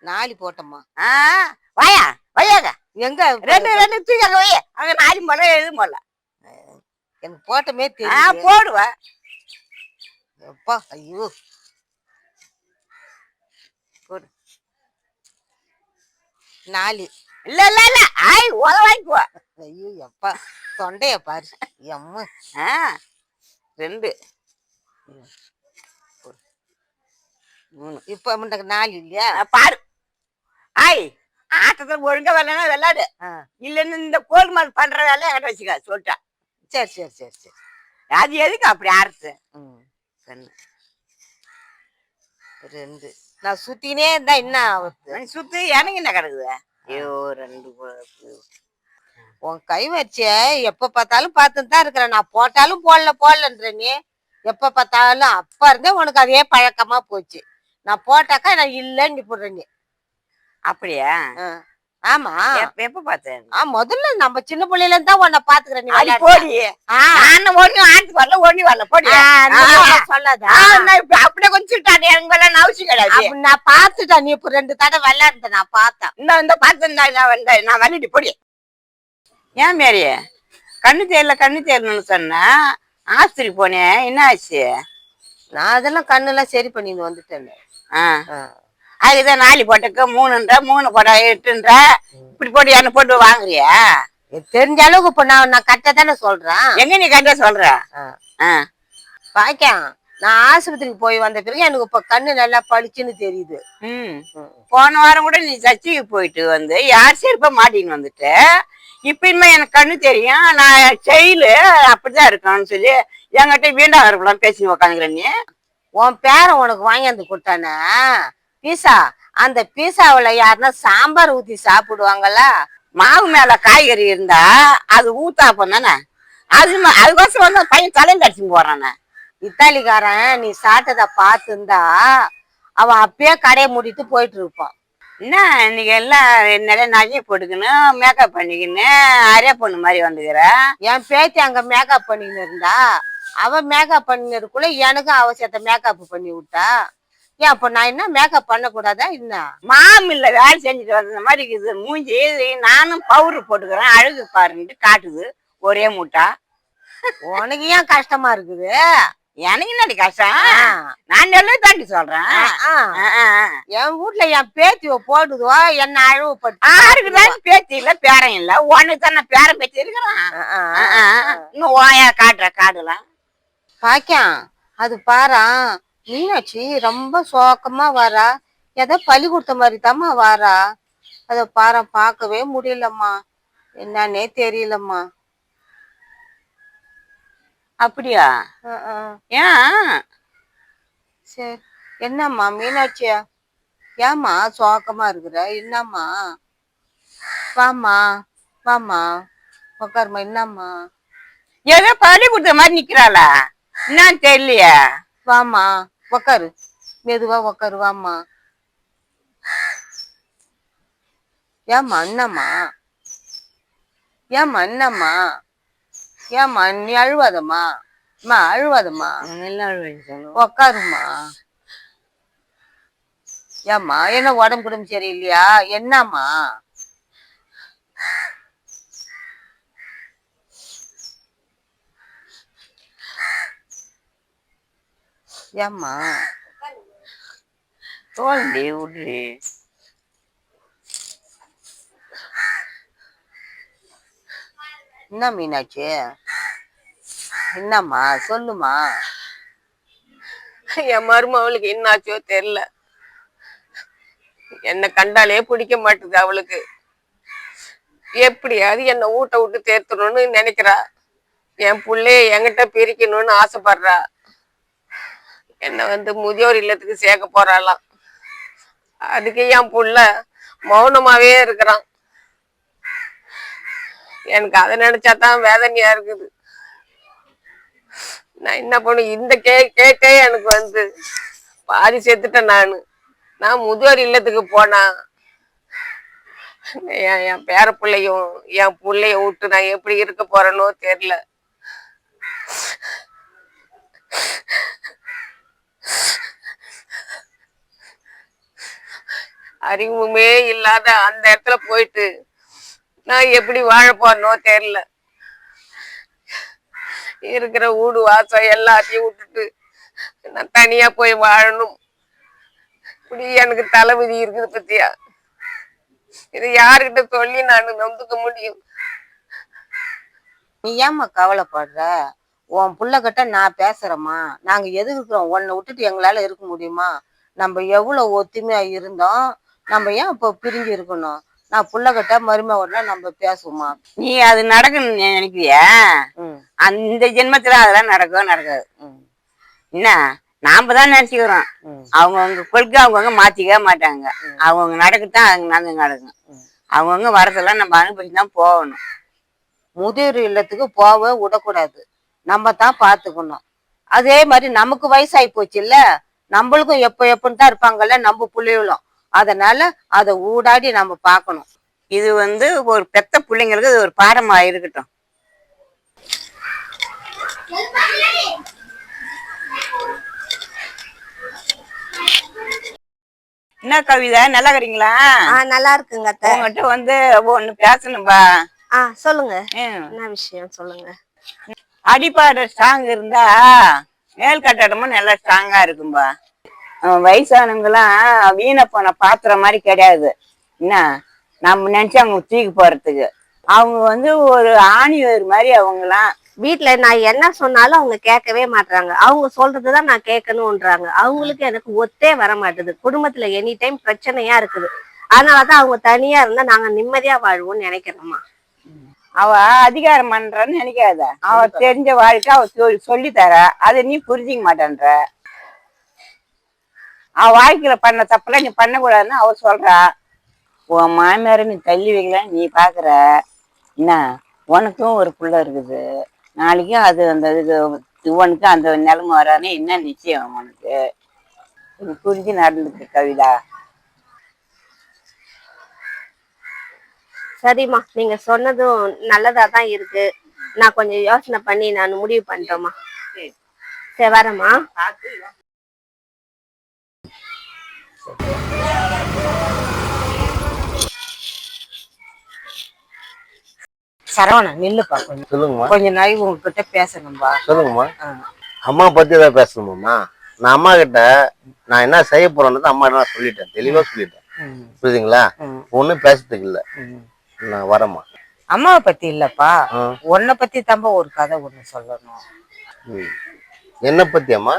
நாலு போட்டோமா? வாயா வையாங்க. எங்க ரெண்டு ரெண்டு தூக்கி அங்க வை. அங்க 4 மொழம் 7 மொழம் எனக்கு போட்டமே தெரியும். போடுவ. எப்பா ஐயோ போடு. 4. இல்ல இல்ல இல்ல ஆய் வாங்கிக்குவா. ஐயோ எப்பா தொண்டைய பாரு எம்மா. 2 3 இப்ப முண்டக்கு 4 இல்லையா? பாரு. ஆய் ஆட்டத்துல ஒழுங்கா வரலன்னா விளையாடு. இல்லன்னு இந்த கோல் மால் பண்ற வேலையை என்கிட்ட வச்சுக்க சொல்லிட்டா. சரி சரி சரி சரி. அது எதுக்கு அப்படி ஆடுறது? 2 நான் சுத்தினே இருந்தா என்ன சுத்தி எனக்கு என்ன கிடக்குது? ஐயோ 2 உன் கை வச்ச எப்ப பார்த்தாலும் பார்த்துட்டு தான் இருக்கிறேன். நான் போட்டாலும் போடலன்ற நீ எப்ப பார்த்தாலும். அப்ப இருந்தே உனக்கு அதே பழக்கமா போச்சு. நான் போட்டாக்கா நான் இல்லன்னு போடுறேன் நீ. அப்படியா? ஆமா. எப்ப பார்த்தேன்? முதல்ல நம்ம சின்ன பிள்ளையில இருந்தா உன்னை பாத்துக்கிறேன். நீ போடி. ஒண்ணு ஆட்டுக்கு வரல ஒண்ணு வரல போடி சொல்லாத. அப்படியே கொஞ்சம் எனக்கு வரல அவசியம் கிடையாது. நான் பாத்துட்டேன். நீ இப்ப 2 தடவை விளையாடுத நான் பார்த்தேன். இந்த பார்த்து நான் வந்துட்டு போடி. ஏன் மாரி கண்ணு தேரலன்னு சொன்ன ஆஸ்பத்திரி போனேன், என்ன ஆச்சு? நான் அதெல்லாம் கண்ணெல்லாம் சரி பண்ணிட்டு வந்துட்டேன். அதுக்குதான் 4 போட்டக்கு 3ன்ற 3 போட 8ன்ற இப்படி போட்டு என்ன போட்டு வாங்குறியா? தெரிஞ்ச அளவுக்கு இப்ப நான் கரெக்டா தானே சொல்றேன். எங்க நீ கரெக்டா சொல்ற? பாக்கா நான் ஆஸ்பத்திரிக்கு போய் வந்த பிறகு எனக்கு இப்ப கண்ணு நல்லா பளிச்சுன்னு தெரியுது. போன வாரம் கூட நீ சர்ச்சைக்கு போயிட்டு வந்து யார் செருப்ப மாட்டின்னு வந்துட்டு இப்பயுமே எனக்கு கண்ணு தெரியும், நான் செயலு அப்படிதான் இருக்கான்னு சொல்லி என்கிட்ட வீண்டா இருக்கலாம் பேசி உக்காந்துக்கிறேன். நீ உன் பேரன் உனக்கு வாங்கியாந்து கொடுத்தானே பீஸா, அந்த பீஸாவுல யாருன்னா சாம்பார் ஊத்தி சாப்பிடுவாங்களா? மாவு மேல காய்கறி இருந்தா அது ஊத்தாப்பம் தானே. அதுக்கோசம் வந்து பையன் தலையில் அடிச்சுன்னு போறானே. இத்தாலிக்காரன் நீ சாப்பிட்டத பார்த்துருந்தா அவன் அப்பயே கடையை மூடிட்டு போயிட்டு இருப்பான். என்ன இன்னைக்கு எல்லாம் நிறைய நகையை போட்டுக்கணும், மேக்கப் பண்ணிக்கின்னு அரையா பொண்ணு மாதிரி வந்துக்கிற. என் பேத்தி அங்க மேக்கப் பண்ணிக்கின்னு இருந்தா அவன் மேக்கப் பண்ணினதுக்குள்ள எனக்கும் அவசியத்தை மேக்கப் பண்ணி விட்டா. ஏன் அப்ப நான் என்ன மேக்கப் பண்ண கூடாதா? என்ன மாமில்ல வேலை செஞ்சுட்டு வந்த மாதிரி இருக்குது மூஞ்சி. நானும் பவுடர் போட்டுக்கிறேன் அழகு பாருன்ட்டு காட்டுது ஒரே மூட்டா. உனக்கு ஏன் கஷ்டமா இருக்குது? எனக்கு என்னடி கஷ்டம்? நான் எல்லாம் தாண்டி சொல்றேன். என் வீட்டுல என் பேத்திய போடுதோ என்ன அழகுப்பட்டு. யாருக்குதான் பேத்தி இல்ல பேரம் இல்ல, உனக்கு தான் நான் பேரம் பேத்தி இருக்கிறேன். இன்னும் ஓயா காட்டுற காடுலாம் பாக்கா. அது பாரா மீனாட்சி ரொம்ப சோக்கமா வாரா, ஏதோ பலி கொடுத்த மாதிரி தாம்மா வாரா. அத பாரு பார்க்கவே முடியலம்மா, என்னன்னே தெரியலம்மா. அப்படியா? ஏன்? சரி என்னம்மா மீனாட்சியா, ஏம்மா சோக்கமா இருக்கிற? என்னம்மா? வாமா வாமா உக்காருமா. என்னம்மா ஏதோ பலி கொடுத்த மாதிரி நிக்கிறாளா என்னன்னு தெரியலையா? வாமா உக்காரு, மெதுவா உக்காரு. வாமா. ஏம்மா என்னம்மா? ஏம்மா என்னம்மா? ஏம்மா நீ அழுவாதம்மா. அம்மா அழுவாதம்மா, உக்காருமா. ஏம்மா என்ன உடம்பு குடும்பம் சரியில்லையா? என்னம்மா? ஏம்மா தோல்டி விட்ரி. என்ன மீனாட்சி? என்னம்மா சொல்லுமா. என் மருமவளுக்கு என்னாச்சோ தெரியல, என்னை கண்டாலே பிடிக்க மாட்டுது அவளுக்கு. எப்படியாவது என்னை ஊட்ட விட்டு தேர்த்தணும்னு நினைக்கிறா. என் பிள்ளைய என்கிட்ட பிரிக்கணும்னு ஆசைப்படுறா. என்னை வந்து முதியோர் இல்லத்துக்கு சேர்க்க போறாளாம். அதுக்கு என் புள்ள மௌனமாவே இருக்கிறான். எனக்கு அதை நினைச்சாதான் வேதனையா இருக்குது. நான் என்ன பண்ணும்? இந்த கேட்டே எனக்கு வந்து பாதி செத்துட்டேன். நான் முதியோர் இல்லத்துக்கு போனா என் பேர பிள்ளையும் என் பிள்ளைய விட்டு நான் எப்படி இருக்க போறேனோ தெரியல. அறிவுமே இல்லாத அந்த இடத்துல போயிட்டு நான் எப்படி வாழ போறனோ தெரியல. இருக்கிற வீடு வாசம் எல்லாத்தையும் விட்டுட்டு நான் தனியா போய் வாழணும். இப்படி எனக்கு தலைவிதி இருக்குது பத்தியா. இது யாருக்கிட்ட சொல்லி நான் நம்புக்க முடியும்? நீ ஏம்மா கவலைப்படுற? உன் புள்ளகிட்ட நான் பேசுறேம்மா. நாங்க எதுக்கு இருக்கிறோம்? உன்னை விட்டுட்டு எங்களால இருக்க முடியுமா? நம்ம எவ்வளவு ஒத்துமையா இருந்தோம். நம்ம ஏன் இப்போ பிரிஞ்சு இருக்கணும்? நான் புள்ளகிட்ட மருமகள்ல நம்ம பேசுவோமா. நீ அது நடக்கணும்னு நினைக்கிறியா? அந்த ஜென்மத்துல அதெல்லாம் நடக்காது. என்ன நாம தான் நினைச்சுக்கிறோம். அவங்கவுங்க கொள்கை அவங்கவுங்க மாத்திக்க மாட்டாங்க. அவங்கவுங்க நடக்கத்தான் நாங்க நடக்கும். அவங்கவுங்க வரதெல்லாம் நம்ம அனுபவிச்சுதான் போகணும். முதியோர் இல்லத்துக்கு போக விடக்கூடாது. நம்ம தான் பாத்துக்கணும். அதே மாதிரி நமக்கு வயசாகி போச்சு இல்ல, நம்மளுக்கும் எப்பன்னு தான் இருப்பாங்கல்ல நம்ம பிள்ளைகளும். அதனால அதை ஊடாடி நம்ம பார்க்கணும். இது ஒரு பெத்த பிள்ளைங்களுக்கு இது ஒரு பாடமா இருக்கட்டும். என்ன கவிதா, நல்லா இருக்கிறீங்களா? நல்லா இருக்குங்க. உங்ககிட்ட ஒண்ணு பேசணும்பா. சொல்லுங்க, என்ன விஷயம் சொல்லுங்க. அடிப்பாடு ஸ்ட்ராங் இருந்தா மேல் கட்டடமும் நல்லா ஸ்ட்ராங்கா இருக்கும்பா. வயசானவங்கெல்லாம் வீண போன பாத்திரம் மாதிரி கிடையாது. என்ன நம்ம நினைச்சு அவங்க தூக்கி போறதுக்கு அவங்க ஒரு ஆணி வேறு மாதிரி. அவங்கலாம் வீட்டுல நான் என்ன சொன்னாலும் அவங்க கேட்கவே மாட்டாங்க. அவங்க சொல்றதுதான் நான் கேட்கணும்ன்றாங்க. அவங்களுக்கு எனக்கு ஒத்தே வர மாட்டுது. குடும்பத்துல எனி டைம் பிரச்சனையா இருக்குது. அதனாலதான் அவங்க தனியா இருந்தா நாங்க நிம்மதியா வாழ்வோம்னு நினைக்கிறோமா. அவ அதிகாரம் பண்றன்னு நினைக்காத. அவ தெரிஞ்ச வாழ்க்கை அவ சொல்லி தர, அதை நீ புரிஞ்சிக்க மாட்டேன்ற. அவ வாழ்க்கையில பண்ண தப்பெல்லாம் நீ பண்ணக்கூடாதுன்னு அவ சொல்றா. உன் மாமியார நீ தள்ளி வைக்கலன்னு நீ பாக்குற. என்ன உனக்கும் ஒரு புள்ள இருக்குது. நாளைக்கும் அது அந்த உனக்கு அந்த நிலைமை வரானே என்ன நிச்சயம் உனக்கு? புரிஞ்சு நடந்துக்கு கவிதா. சரிம்மா, நீங்க சொன்னதும் நல்லதாதான் இருக்கு. நான் கொஞ்சம் யோசனை பண்ணி நான் முடிவு பண்றேம்மா. சரி வரேம்மா. சரவணன் நில்லுப்பா. கொஞ்சம் சொல்லுங்கம்மா. கொஞ்ச நாள் உங்ககிட்ட பேசணும்பா. சொல்லுங்கம்மா. அம்மா பத்தி ஏதாவது பேசணுமாம்மா? நான் அம்மா கிட்ட நான் என்ன செய்ய போறேன்னு அம்மா என்ன சொல்லிட்டேன், தெளிவா சொல்லிட்டேன். புரியுதுங்களா? ஒண்ணும் பேசுறதுக்கு இல்ல. நான் வரேம்மா. அம்மாவை பத்தி இல்லப்பா, உன்னை பத்தி தம்ப ஒரு கதை ஒண்ணு சொல்லணும். என்ன பத்தி அம்மா?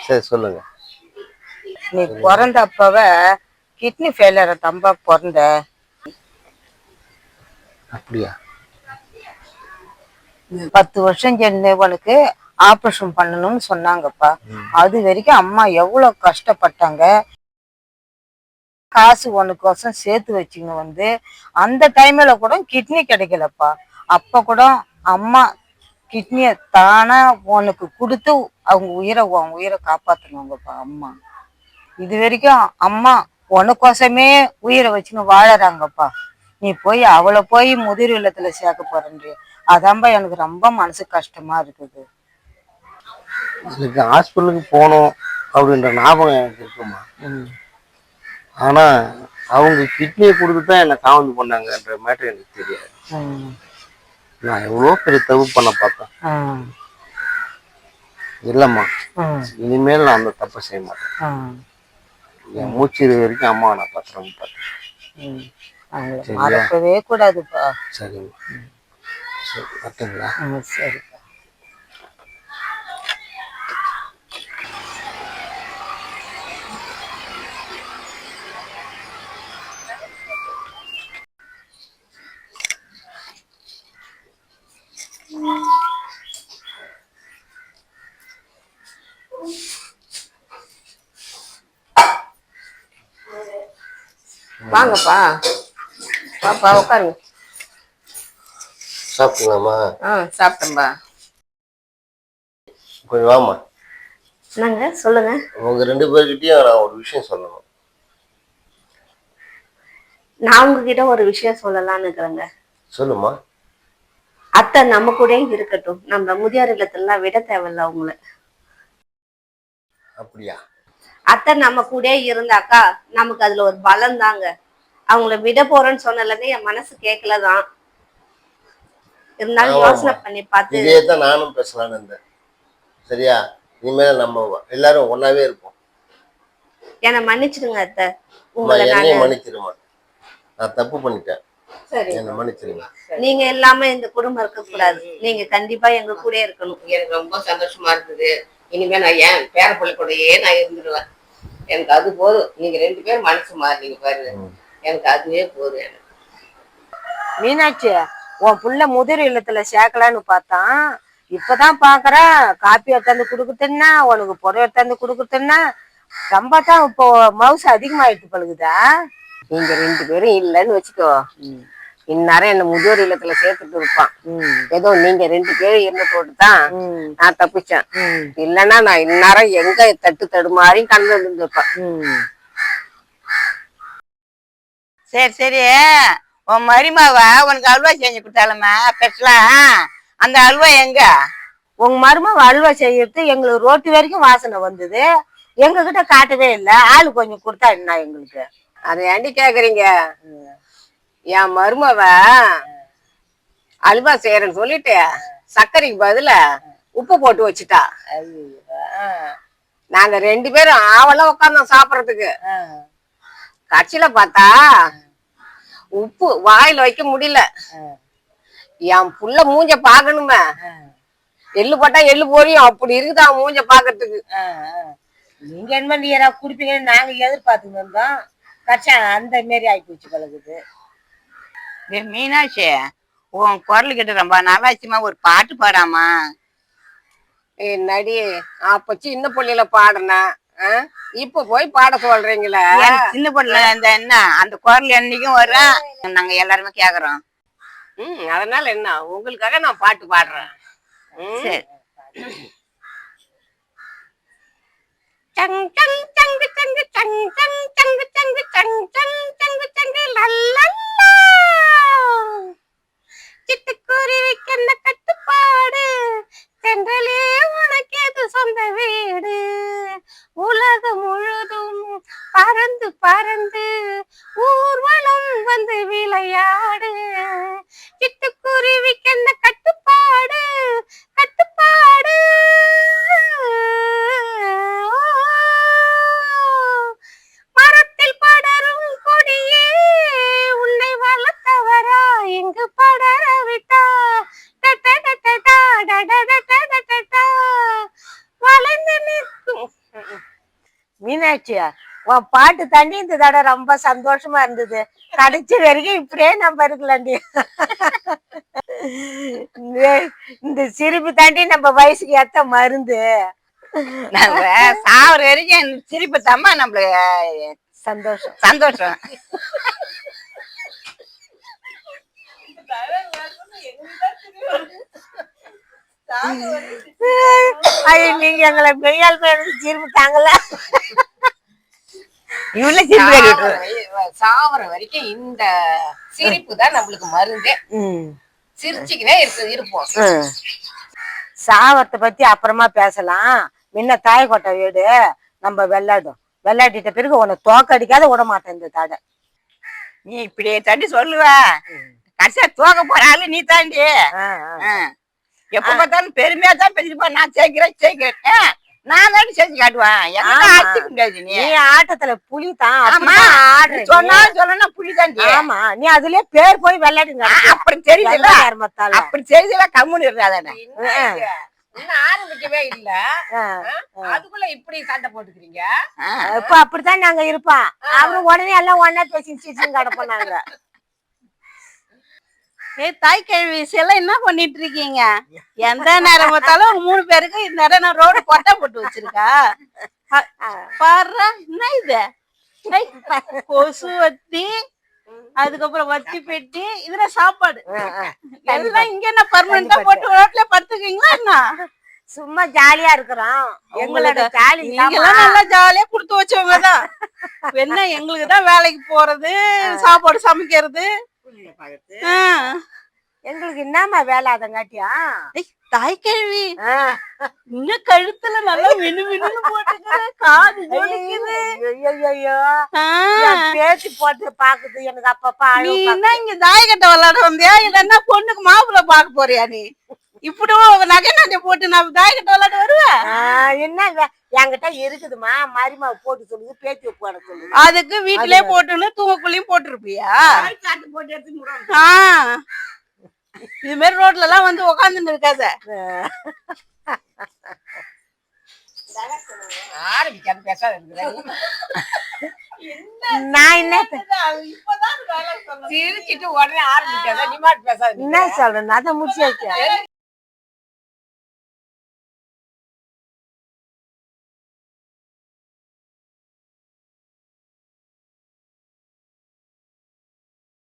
சரி சொல்லுங்க. நீ பிறந்தப்பவே கிட்னி ஃபெயிலியர் தம்பா பிறந்த. அப்படியா? 10 வருஷம் சென்றவனுக்கு ஆபரேஷன் பண்ணணும்னு சொன்னாங்கப்பா. அது வரைக்கும் அம்மா எவ்வளவு கஷ்டப்பட்டாங்க. காசு உனக்கோசம் சேர்த்து வச்சுன்னு அந்த டைம்ல கூட கிட்னி கிடைக்கலப்பா. அப்ப கூட அம்மா கிட்னிய தானா உனக்கு கொடுத்து அவங்க உயிரை காப்பாத்துனாங்கப்பா அம்மா. இது வரைக்கும் அம்மா உனக்கோசமே உயிரை வச்சுன்னு வாழறாங்கப்பா. நீ போய் அவளை போய் முதிர் இல்லத்துல சேர்க்க போறேன். அதான்பா எனக்கு ரொம்ப மனசு கஷ்டமா இருக்குது. எனக்கு ஹாஸ்பிட்டலுக்கு போகணும் அப்படின்ற ஞாபகம் எனக்கு இருக்குமா. ஆனா அவங்க கிட்னியை கொடுத்துதான் என்னை காவந்து பண்ணாங்கன்ற மேட்டர் எனக்கு தெரியாது. நான் எவ்வளோ பெரிய தப்பு பண்ண பார்த்தேன். இல்லம்மா, இனிமேல் நான் அந்த தப்பை செய்ய மாட்டேன். என் மூச்சு வரைக்கும் அம்மா நான் பத்திரம் பார்த்தேன். மறக்கவே கூடாதுப்பா. சரிம்மா. சரி பார்த்தீங்களா? சரிப்பா. வாங்கப்பா, பாப்பா உட்காருங்க. சாப்பிட்டீங்களாம்மா? சாப்பிட்டேன்பா. கொஞ்சம் வாமா. என்னங்க சொல்லுங்க. உங்க 2 பேர்கிட்டயும் நான் ஒரு விஷயம் சொல்லணும். நான் உங்ககிட்ட ஒரு விஷயம் சொல்லலாம்னு இருக்கிறேங்க. சொல்லுமா. அத்தை நம்ம கூட இருக்கட்டும். நம்ம முதியோர் இல்லத்துல விட தேவையில்ல அவங்கள. அப்படியா? அத்தை நம்ம கூட இருந்தாக்கா நமக்கு அதுல ஒரு பலம் தாங்க. அவங்கள விட போறேன்னு சொன்னதுல என் மனசு கேட்கலதான். இருந்தாலும் யோசனை பண்ணி பார்த்து இதே தான் நானும் பேசலான்னு இருந்தேன். சரியா, இனிமேல் நம்ம எல்லாரும் ஒன்னாவே இருப்போம். என்னை மன்னிச்சிடுங்க அத்தை. உங்களை என்னையும் மன்னிச்சிருமா, நான் தப்பு பண்ணிட்டேன். சரி, என்ன மன்னிச்சிருங்க. நீங்க இல்லாம இந்த குடும்பம் இருக்க கூடாது. நீங்க கண்டிப்பா எங்க கூட இருக்கணும். எனக்கு ரொம்ப சந்தோஷமா இருக்குது. இனிமே நான் என் பேர பிள்ளை கூடயே நான் இருந்துடுவேன். எனக்கு அது போதும். நீங்க 2 பேரும் மனசு மாறினீங்க பாரு, எனக்கு அதுவே போதும். எனக்கு மீனாட்சி, உன் புள்ள முதிர் இல்லத்துல சேர்க்கலான்னு பார்த்தான். இப்பதான் பாக்குறேன் காப்பி எடுத்தாந்து குடுக்குறதுன்னா, உனக்கு புடவை எடுத்தாந்து குடுக்குறதுன்னா ரொம்ப தான் இப்போ மவுசு அதிகமாயிட்டு பழகுதா. நீங்க 2 பேரும் இல்லன்னு வச்சுக்கோ, இந்நேரம் என்ன முதியோர் இல்லத்துல சேர்த்துட்டு இருப்பான். ஏதோ நீங்க 2 பேரும் இருந்ததோடு தான் நான் தப்பிச்சேன். இல்லன்னா நான் இந்நேரம் எங்க தட்டு தடுமாறி கண்டு இருந்திருப்பேன். சரி சரி, உன் மருமாவ உனக்கு அல்வா செஞ்சு கொடுத்தாலுமா பெற்றலாம். அந்த அல்வா எங்க? உங்க மருமக அல்வா செய்யறது எங்களுக்கு ரோட்டு வரைக்கும் வாசனை வந்தது. எங்க கிட்ட காட்டவே இல்லை. ஆளு கொஞ்சம் கொடுத்தா என்ன எங்களுக்கு? அதை ஏண்டி கேக்குறீங்க? என் மருமவ அல்வா செய்யறேன்னு சொல்லிட்டு சர்க்கரைக்கு பதில உப்பு போட்டு வச்சுட்டா. நாங்க 2 பேரும் ஆவலா உட்காந்தோம் சாப்பிடறதுக்கு. கட்சியில பார்த்தா உப்பு வாயில வைக்க முடியல. என் புள்ள மூஞ்ச பாக்கணுமே, எள்ளு போட்டா எள்ளு போறியும் அப்படி இருக்குதா மூஞ்ச பாக்குறதுக்கு. நீங்க என்ன பண்ணீரா குடிப்பீங்கன்னு நாங்க எதிர்பார்த்துட்டு இருந்தோம். கச்சா அந்த மாரி ஆயிப்போச்சு பழகுது. மீனாட்சி, உன் குரல் கிட்ட ரொம்ப நாளாச்சுமா ஒரு பாட்டு பாடாமா? நடி அப்ப சின்ன பிள்ளையில பாடுனேன், இப்ப போய் பாட சொல்றீங்களா? சின்ன பொண்ணு இந்த என்ன அந்த குரல் என்னைக்கும் வரும், நாங்க எல்லாருமே கேக்குறோம். அதனால என்ன, உங்களுக்காக நான் பாட்டு பாடுறேன். சரி. சங் சங் சங்கு சங்கு சங் சங் சங்கு சங்கு சங் சங் சங்கு சங்கு லல்லல்லா. சிட்டுக்குருவிக்கு என்ன கட்டுப்பாடு, சென்றலே உனக்கு எது சொந்த வீடு. உலகம் முழுதும் பறந்து பறந்து ஊர்வலம் வந்து விளையாடு. சிட்டுக்குருவிக்கு என்ன கட்டுப்பாடு, கட்டுப்பாடு. மரத்தில் படரும் கொடியே உன்னை வளர்த்தவரா இங்கு படர விட்டா. வளைந்து நிற்கும். மீனாட்சி, உன் பாட்டு தாண்டி இந்த தடவை ரொம்ப சந்தோஷமா இருந்தது. கடைசி வரைக்கும் இப்படியே நம்ம இருக்கலாண்டி. இந்த சிரிப்பு தாண்டி நம்ம வயசுக்கு ஏத்த மருந்து. நாங்க சாவர வரைக்கும் சிரிப்பு தம்மா நம்மளுக்கு சந்தோஷம் சந்தோஷம். நீங்க எங்களை மெய்யால் சிரிப்பு தாங்கல. இவ்வளவு சிரிப்பு சாவர வரைக்கும் இந்த சிரிப்பு தான் நம்மளுக்கு மருந்தே. சிரிச்சுக்கினே இருப்போம். சாவத்தை பத்தி அப்புறமா பேசலாம். முன்ன தாயக்கோட்டை வீடு நம்ம விளையாடிட்ட பிறகு உன்னை தோக்கடிக்காத விட மாட்டேன் இந்த தடை. நீ இப்படியே தாண்டி சொல்லுவ, கடைசியா தோக்க போறாள் நீ தாண்டி. எப்ப பார்த்தாலும் பெருமையா தான் பேசிருப்பா. நான் ஜெயிக்கிறேன் நான் தாண்டி செஞ்சு காட்டுவேன். நீ ஆட்டத்துல புலி தான் சொன்னா புலி தாண்டி. ஆமா, நீ அதுலயே பேர் போய் விளையாடுங்க. அப்படி தெரியுதுல்ல, அப்படி தெரியுதுல, கம்முன்னு இருக்காதானே. இன்னும் ஆரம்பிக்கவே இல்ல, அதுக்குள்ள இப்படி சண்டை போட்டுக்கிறீங்க. இப்ப அப்படித்தான் நாங்க இருப்போம். அவரும் உடனே எல்லாம் ஒன்னா பேசி சிரிச்சு கிடப்போம் நாங்க. தாய் கேள்வி எல்லாம் என்ன பண்ணிட்டு இருக்கீங்க? எந்த நேரம் பார்த்தாலும் 3 பேருக்கு இந்த இடம் நான் ரோடு கொட்டை போட்டு வச்சிருக்கா. பாரு என்ன இது, கொசு வத்தி, அதுக்கப்புறம் வத்தி பெட்டி, இதுல சாப்பாடு எல்லாம் இங்க என்ன பர்மனண்டா போட்டு ரோட்ல படுத்துக்கீங்களா என்ன? சும்மா ஜாலியா இருக்கிறோம். எங்களோட ஜாலி நீங்கெல்லாம் நல்லா ஜாலியா குடுத்து வச்சவங்கதான். என்ன எங்களுக்கு தான் வேலைக்கு போறது, சாப்பாடு சமைக்கிறது. எங்களுக்கு என்னம்மா வேலை அதங்காட்டியா? தாய் கேள்வி இன்னும் கழுத்துல நல்லா மினு மினுன்னு போட்டுக்கிற காது ஜொலிக்குது. பேச்சு போட்டு பாக்குது எனக்கு அப்பப்ப நீ என்ன இங்க தாயக்கட்டை விளையாட வந்தியா இல்லன்னா பொண்ணுக்கு மாப்பிள்ளை பார்க்க போறியா நீ? இப்படி நகை நகை போட்டு நான் தாயக்கட்டை விளையாட வருவேன்? என்ன என்கிட்ட இருக்குதுமா, மரிமாவை போட்டு சொல்லுது, பேச்சு போட சொல்லுது. அதுக்கு வீட்டிலே போட்டுன்னு தூங்கக்குள்ளயும் போட்டிருப்பியா? போட்டு எடுத்து இது மாதிரி ரோட்ல எல்லாம் வந்து உக்காந்துன்னு இருக்காத. ஆரம்பிக்காது பேசாத நான் என்ன இப்பதான் சிரிச்சிட்டு உடனே ஆரம்பிக்காத, நீ மாட்டு பேசாத. என்ன சொல்றேன், அதை முடிச்சாச்சு.